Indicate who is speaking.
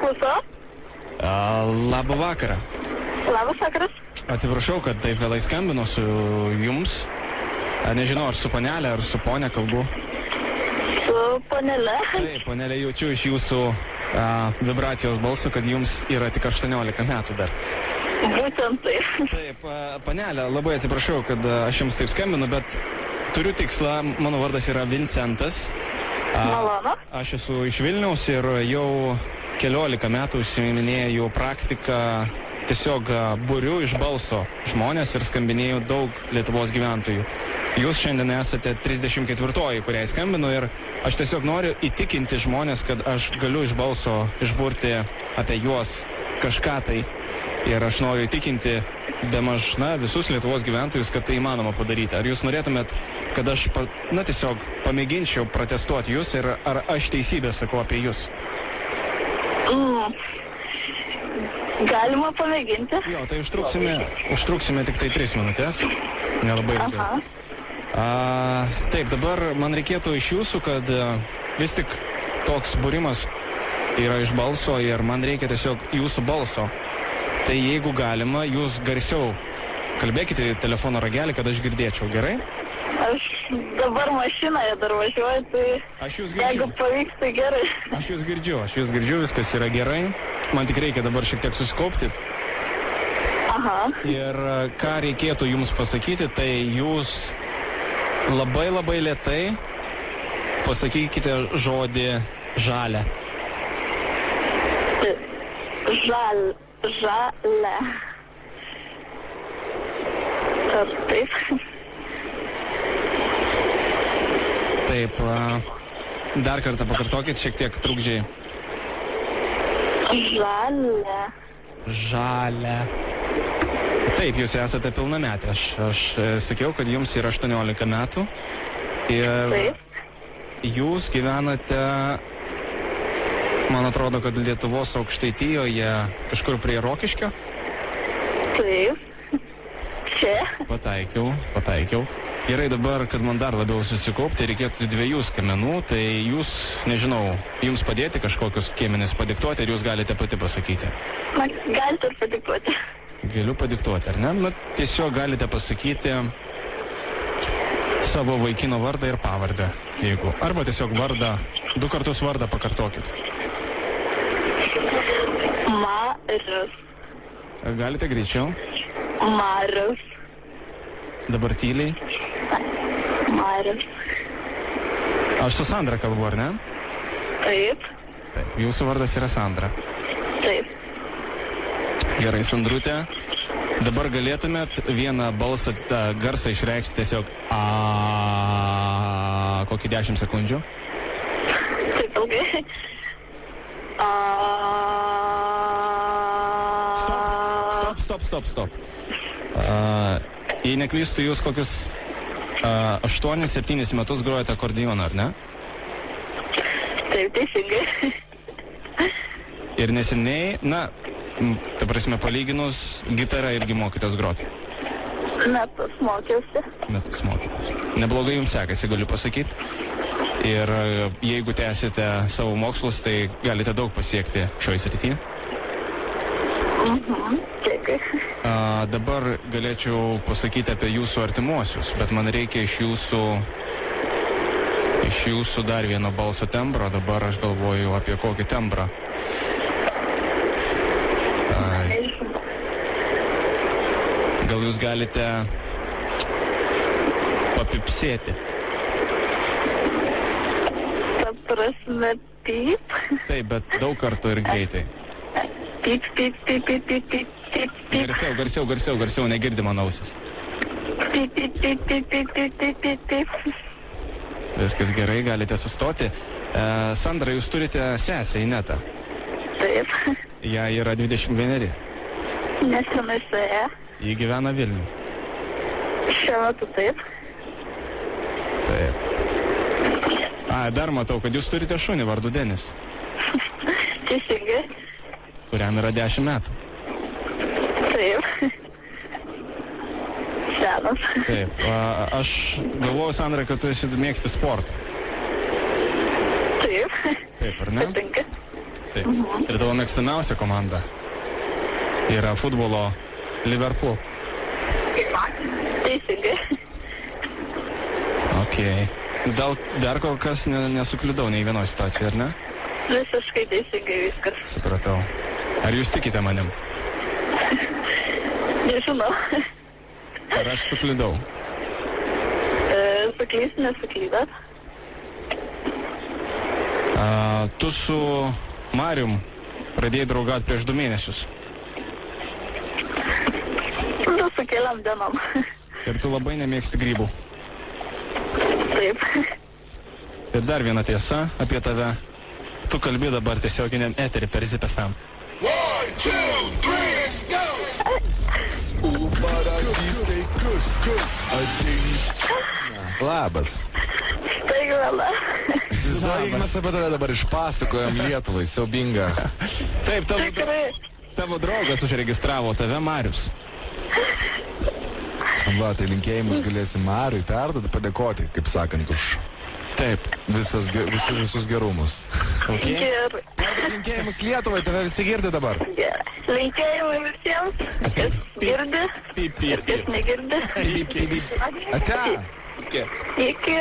Speaker 1: Klausau.
Speaker 2: Labą vakarą.
Speaker 1: Labas vakaras.
Speaker 2: Atsiprašau, kad taip vėlai skambinu su jums. Nežinau, ar su panelė, ar su ponia kalbu.
Speaker 1: Su panelė.
Speaker 2: Taip, panelė, jaučiu iš jūsų vibracijos balsų, kad jums yra tik 18 metų dar.
Speaker 1: Būtent taip.
Speaker 2: Taip, panelė, labai atsiprašau, kad aš jums taip skambinu, bet turiu tikslą, mano vardas yra Vincentas.
Speaker 1: Malonu.
Speaker 2: Aš esu iš Vilniaus ir jau 14 metų užsiiminėjau praktiką, tiesiog būriu iš balso žmonės ir skambinėjau daug Lietuvos gyventojų. Jūs šiandien esate 34-oji, kuriai skambinu, ir aš tiesiog noriu įtikinti žmonės, kad aš galiu iš balso išburti apie juos kažką tai. Ir aš noriu įtikinti bemaž, visus Lietuvos gyventojus, kad tai įmanoma padaryti. Ar jūs norėtumėt, kad aš, tiesiog pamėginčiau protestuoti jūs ir ar aš teisybę sakau apie jūs?
Speaker 1: Galima pamėginti.
Speaker 2: Jo, tai užtruksime tik tai 3 minutės. Nelabai ilgai. Taip, dabar man reikėtų iš jūsų, kad vis tik toks būrimas yra iš balso ir man reikia tiesiog jūsų balso. Tai jeigu galima, jūs garsiau kalbėkite į telefono ragelį, kad aš girdėčiau, gerai?
Speaker 1: Aš dabar mašinoje dar važiuoju, tai
Speaker 2: aš jūs girdžiu.
Speaker 1: Jeigu pavyks, tai gerai.
Speaker 2: Aš jūs girdžiu, viskas yra gerai. Man tik reikia dabar šiek tiek susikaupti.
Speaker 1: Aha.
Speaker 2: Ir ką reikėtų jums pasakyti, tai jūs labai labai lėtai pasakykite žodį žalia.
Speaker 1: Žalia. Taip.
Speaker 2: Taip, dar kartą pakartokit, šiek tiek trukdžiai. Žalia. Taip, jūs esate pilnametė. Aš sakiau, kad jums yra 18 metų. Ir
Speaker 1: taip.
Speaker 2: Jūs gyvenate, man atrodo, kad Lietuvos Aukštaitijoje, kažkur prie Rokiškio?
Speaker 1: Taip. Čia.
Speaker 2: Pataikiau. Gerai, dabar, kad man dar labiau susikaupti, reikėtų 2 skiemenų, tai jūs, nežinau, jums padėti kažkokius skiemenis padiktuoti ir jūs galite pati pasakyti?
Speaker 1: Galite ir padiktuoti.
Speaker 2: Galiu padiktuoti, ar ne? Tiesiog galite pasakyti savo vaikino vardą ir pavardę, jeigu. Arba tiesiog vardą, 2 kartus vardą pakartokit.
Speaker 1: Marius.
Speaker 2: Galite greičiau?
Speaker 1: Marius.
Speaker 2: Dabar tyliai.
Speaker 1: Marius.
Speaker 2: Aš su Sandra kalbu, ar ne?
Speaker 1: Taip.
Speaker 2: Taip, jūsų vardas yra Sandra.
Speaker 1: Taip.
Speaker 2: Gerai, Sandrutė. Dabar galėtumėt vieną balsą, tą garsą išreikšti tiesiog kokį 10 sekundžių?
Speaker 1: Taip ilgai.
Speaker 2: Stop. Jei neklystu, jūs kokius 8-7 metus grojate akordeoną, ar ne?
Speaker 1: Taip, teisingai.
Speaker 2: Ir neseniai, ta prasme, palyginus, gitarą irgi mokytės groti.
Speaker 1: Metus mokiausi.
Speaker 2: Neblogai jums sekasi, galiu pasakyti. Ir jeigu tęsite savo mokslus, tai galite daug pasiekti šioje srityje.
Speaker 1: Dėkui.
Speaker 2: Dabar galėčiau pasakyti apie jūsų artimuosius, bet man reikia iš jūsų dar vieno balso tembro. Dabar aš galvoju apie kokį tembrą. Gal jūs galite papipsėti?
Speaker 1: Ta prasme, pip.
Speaker 2: Taip, bet daug kartų ir greitai.
Speaker 1: Pip.
Speaker 2: Garsiau, negirdi mano ausis.
Speaker 1: Pip.
Speaker 2: Viskas gerai, galite sustoti. Sandra, jūs turite sesę Inetą.
Speaker 1: Taip.
Speaker 2: Jai yra 21.
Speaker 1: Nesenai suėjo.
Speaker 2: Ji gyvena Vilniuje.
Speaker 1: Šiuo metu taip.
Speaker 2: Dar matau, kad jūs turite šunį vardu Denis.
Speaker 1: Teisingai.
Speaker 2: Kuriam yra 10 metų.
Speaker 1: Taip. Senas.
Speaker 2: Taip. Aš galvoju, Sandra, kad tu mėgsti sportą.
Speaker 1: Taip.
Speaker 2: Taip, ar ne?
Speaker 1: Patinka.
Speaker 2: Taip. Ir tavo mėgstamiausia komanda yra futbolo Liverpool.
Speaker 1: Teisingai.
Speaker 2: Ok. Dar kol kas nesukliudau nei vienoje situacijoje, ar ne?
Speaker 1: Visiškai teisingai viskas.
Speaker 2: Supratau. Ar jūs tikite manim?
Speaker 1: Nežinau.
Speaker 2: Ar aš sukliudau?
Speaker 1: Suklyst, nesuklydat.
Speaker 2: Tu su Marium pradėjai draugauti prieš 2 mėnesius.
Speaker 1: Nu, su keliam dienom.
Speaker 2: Ir tu labai nemėgsti grybų.
Speaker 1: Taip.
Speaker 2: Ir dar viena tiesa apie tave. Tu kalbi dabar tiesioginiam eterį per Zip FM.
Speaker 3: 1, 2, 3, let's go! Paradystė, kus,
Speaker 4: Labas.
Speaker 1: Staigmena.
Speaker 4: Įsivaizduoju, mes apie tave dabar išpasakojam Lietuvai, siaubinga.
Speaker 2: Taip,
Speaker 1: Tikrai.
Speaker 2: tavo draugas užregistravo tave, Marius.
Speaker 4: Va, tai linkėjimus galėsim Mariui perduoti, padėkoti, kaip sakant, už
Speaker 2: Taip.
Speaker 4: visus gerumus.
Speaker 2: Okay.
Speaker 1: Gerai.
Speaker 4: Linkėjimus Lietuvai, tave visi girdi dabar.
Speaker 1: Gerai. Linkėjimai visiems, kas girdi
Speaker 2: Pip,
Speaker 1: ir
Speaker 2: pip,
Speaker 1: kas negirdi.
Speaker 4: Ate.
Speaker 1: Iki.